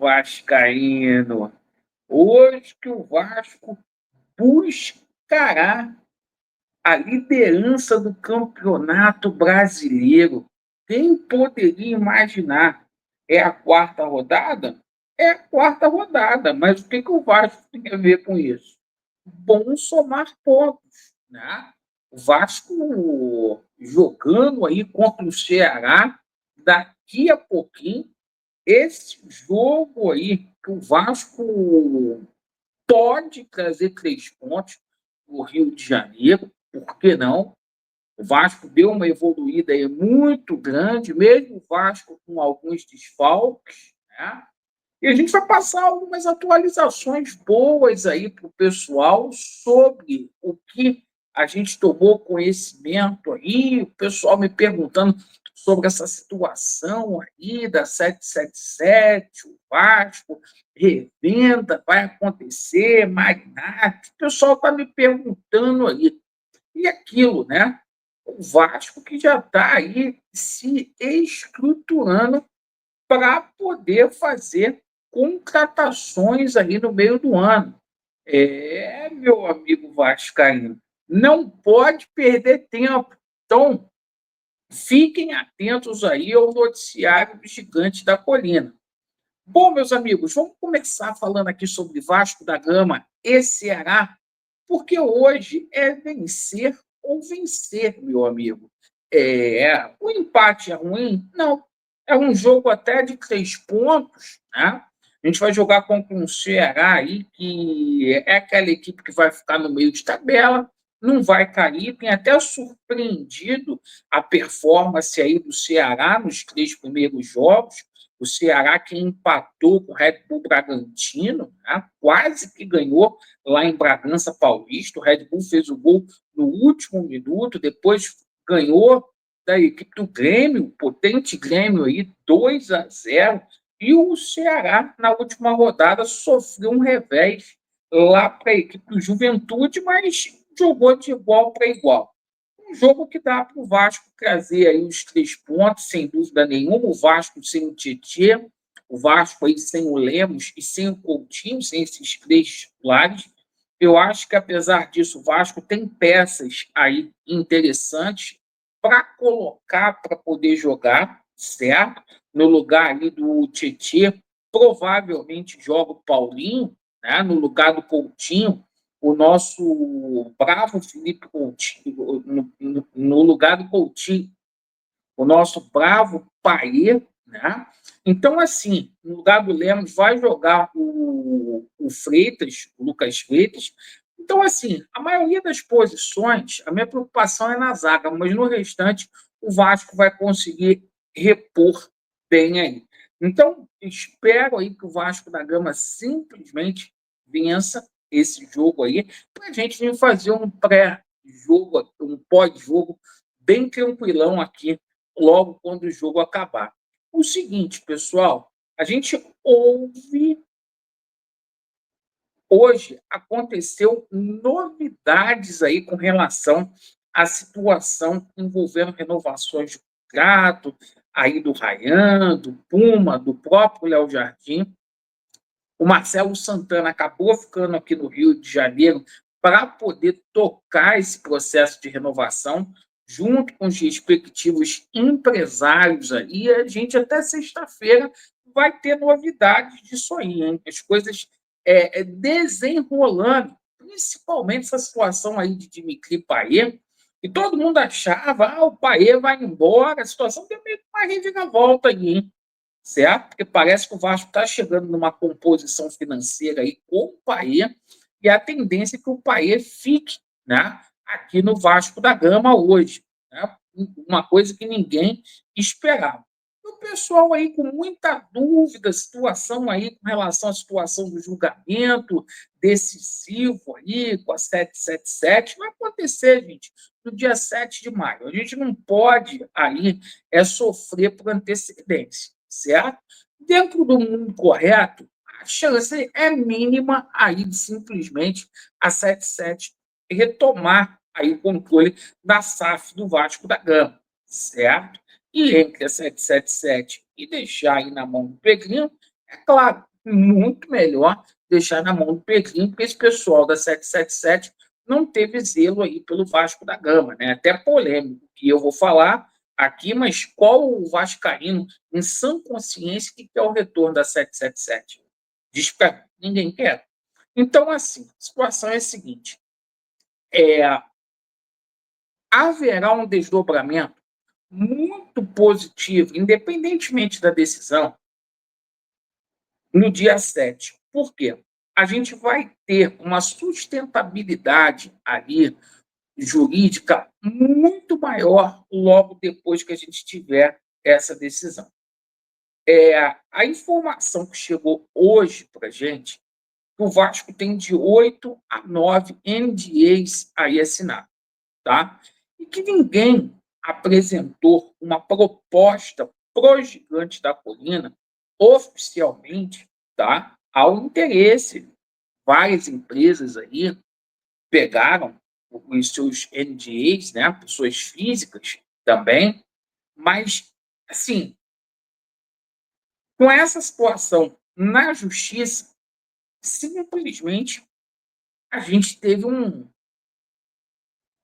vascaíno. Hoje que o Vasco buscará a liderança do Campeonato Brasileiro. Quem poderia imaginar? É a quarta rodada? É a quarta rodada, mas o que o Vasco tem a ver com isso? Bom somar pontos, né? O Vasco jogando aí contra o Ceará, daqui a pouquinho, esse jogo aí que o Vasco pode trazer 3 pontos no Rio de Janeiro, por que não? O Vasco deu uma evoluída aí muito grande, mesmo o Vasco com alguns desfalques, né? E a gente vai passar algumas atualizações boas aí para o pessoal sobre o que a gente tomou conhecimento aí, o pessoal me perguntando sobre essa situação aí da 777, o Vasco, revenda, vai acontecer, magnate, o pessoal está me perguntando aí. E aquilo, né? O Vasco que já está aí se estruturando para poder fazer contratações aí no meio do ano. Meu amigo vascaíno, não pode perder tempo. Então, fiquem atentos aí ao noticiário do Gigante da Colina. Bom, meus amigos, vamos começar falando aqui sobre Vasco da Gama e Ceará, porque hoje é vencer ou vencer, meu amigo. O empate é ruim? Não. É um jogo até de 3 pontos, né? A gente vai jogar contra um Ceará aí, que é aquela equipe que vai ficar no meio de tabela, não vai cair, tem até surpreendido a performance aí do Ceará nos 3 primeiros jogos. O Ceará que empatou com o Red Bull Bragantino, né? Quase que ganhou lá em Bragança Paulista. O Red Bull fez o gol no último minuto, depois ganhou da equipe do Grêmio, o potente Grêmio aí, 2-0. E o Ceará, na última rodada, sofreu um revés lá para a equipe do Juventude, mas jogou de igual para igual. Um jogo que dá para o Vasco trazer aí os 3 pontos, sem dúvida nenhuma. O Vasco sem o Tietê, o Vasco aí sem o Lemos e sem o Coutinho, sem esses 3 titulares. Eu acho que, apesar disso, o Vasco tem peças aí interessantes para colocar para poder jogar, certo? No lugar ali do Tietê, provavelmente joga o Paulinho, né? No lugar do Coutinho, o nosso bravo Felipe Coutinho, no lugar do Coutinho, o nosso bravo Paier, né? Então, assim, no lugar do Lemos vai jogar o Freitas, o Lucas Freitas. Então, assim, a maioria das posições, a minha preocupação é na zaga, mas no restante o Vasco vai conseguir repor bem aí. Então, espero aí que o Vasco da Gama simplesmente vença esse jogo aí, para a gente vir fazer um pré-jogo, um pós-jogo bem tranquilão aqui, logo quando o jogo acabar. O seguinte, pessoal, a gente ouve. Hoje aconteceu novidades aí com relação à situação envolvendo renovações de contrato, aí do Ryan, do Puma, do próprio Léo Jardim. O Marcelo Santana acabou ficando aqui no Rio de Janeiro para poder tocar esse processo de renovação, junto com os respectivos empresários aí. E a gente até sexta-feira vai ter novidades disso aí, hein? As coisas desenrolando, principalmente essa situação aí de Dimitri Payet, e todo mundo achava, o Payet vai embora, a situação deu meio que uma reviravolta aí, hein? Certo? Porque parece que o Vasco está chegando numa composição financeira aí com o Payet, e a tendência é que o Payet fique, né, aqui no Vasco da Gama hoje, né? Uma coisa que ninguém esperava. E o pessoal aí com muita dúvida, situação aí com relação à situação do julgamento decisivo aí com a 777, vai acontecer, gente, no dia 7 de maio. A gente não pode aí sofrer por antecedência, certo? Dentro do mundo correto, a chance é mínima aí de simplesmente a 77 retomar aí o controle da SAF do Vasco da Gama, certo? E entre a 777 e deixar aí na mão do Pedrinho, é claro, muito melhor deixar na mão do Pedrinho, porque esse pessoal da 777 não teve zelo aí pelo Vasco da Gama, né? Até polêmico que eu vou falar aqui, mas qual o vascaíno em sã consciência que quer o retorno da 777? Diz para ninguém quer. Então, assim, a situação é a seguinte: é, haverá um desdobramento muito positivo, independentemente da decisão, no dia 7. Por quê? A gente vai ter uma sustentabilidade ali jurídica muito maior logo depois que a gente tiver essa decisão. A informação que chegou hoje para a gente, que o Vasco tem de 8 a 9 NDAs aí assinados, tá? E que ninguém apresentou uma proposta pro Gigante da Colina oficialmente, tá? Ao interesse. Várias empresas aí pegaram os seus NDAs, né? Pessoas físicas também, mas, assim, com essa situação na justiça, simplesmente a gente teve um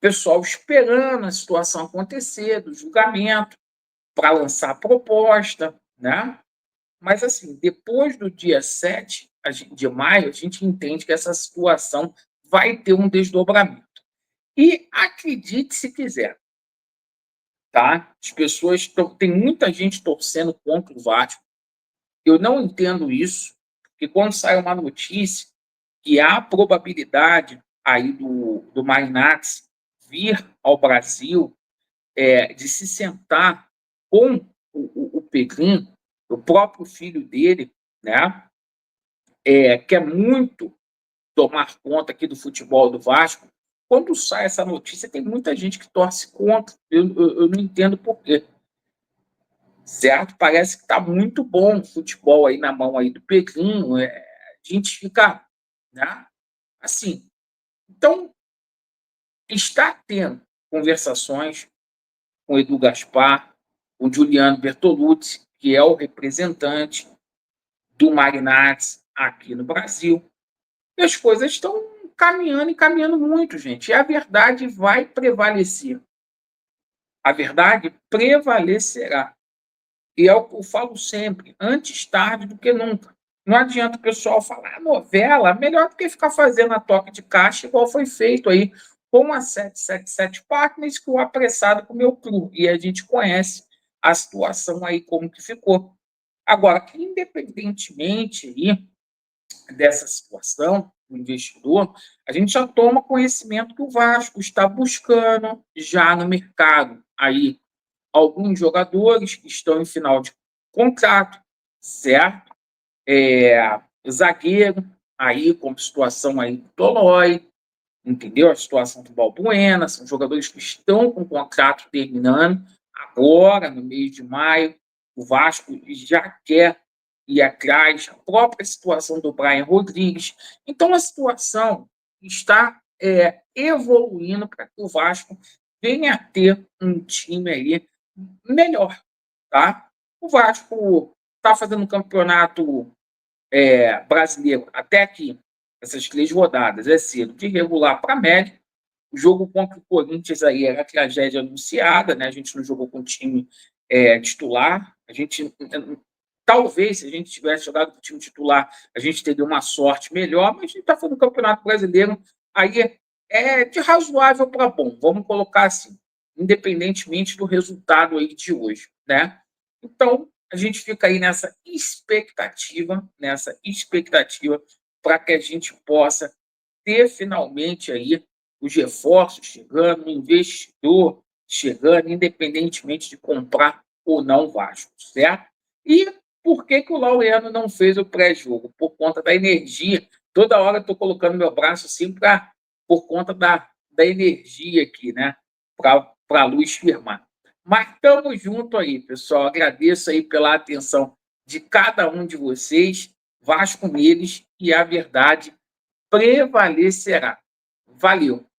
pessoal esperando a situação acontecer, do julgamento, para lançar a proposta, né? Mas, assim, depois do dia 7 de maio, a gente entende que essa situação vai ter um desdobramento. E acredite se quiser, tá? As pessoas tem muita gente torcendo contra o Vasco. Eu não entendo isso, porque quando sai uma notícia que há probabilidade aí do Marinacci vir ao Brasil, de se sentar com o Pedrinho, o próprio filho dele, né? Quer muito tomar conta aqui do futebol do Vasco. Quando sai essa notícia, tem muita gente que torce contra. Eu não entendo por quê. Certo? Parece que está muito bom o futebol aí na mão aí do Pedrinho. A gente fica, né? Assim. Então, está tendo conversações com o Edu Gaspar, com o Juliano Bertolucci, que é o representante do Marinacci aqui no Brasil. E as coisas estão caminhando e caminhando muito, gente. E a verdade vai prevalecer. A verdade prevalecerá. E é o que eu falo sempre, antes tarde do que nunca. Não adianta o pessoal falar novela, melhor do que ficar fazendo a toque de caixa, igual foi feito aí com a 777 Partners, que o apressado comeu cru. E a gente conhece a situação aí, como que ficou. Agora, independentemente aí dessa situação, do investidor, a gente já toma conhecimento que o Vasco está buscando já no mercado aí alguns jogadores que estão em final de contrato, certo? Zagueiro, aí com situação aí do Tolói, entendeu? A situação do Balbuena, são jogadores que estão com o contrato terminando agora, no mês de maio. O Vasco já quer ir atrás, a própria situação do Brian Rodrigues. Então, a situação está evoluindo para que o Vasco venha a ter um time aí melhor, tá? O Vasco está fazendo um campeonato brasileiro até aqui, essas 3 rodadas, é cedo, de regular para médio. O jogo contra o Corinthians aí era a tragédia anunciada, né? A gente não jogou com o time titular. A gente, talvez, se a gente tivesse jogado com o time titular, a gente teria uma sorte melhor, mas a gente está fazendo um campeonato brasileiro aí de razoável para bom, vamos colocar assim, independentemente do resultado aí de hoje, né? Então, a gente fica aí nessa expectativa para que a gente possa ter finalmente aí os reforços chegando, o investidor chegando, independentemente de comprar ou não Vasco, certo? E por que que o Laureano não fez o pré-jogo? Por conta da energia. Toda hora eu estou colocando meu braço assim por conta da energia aqui, né? Para a luz firmar. Mas estamos junto aí, pessoal. Agradeço aí pela atenção de cada um de vocês. Vasco neles e a verdade prevalecerá. Valeu!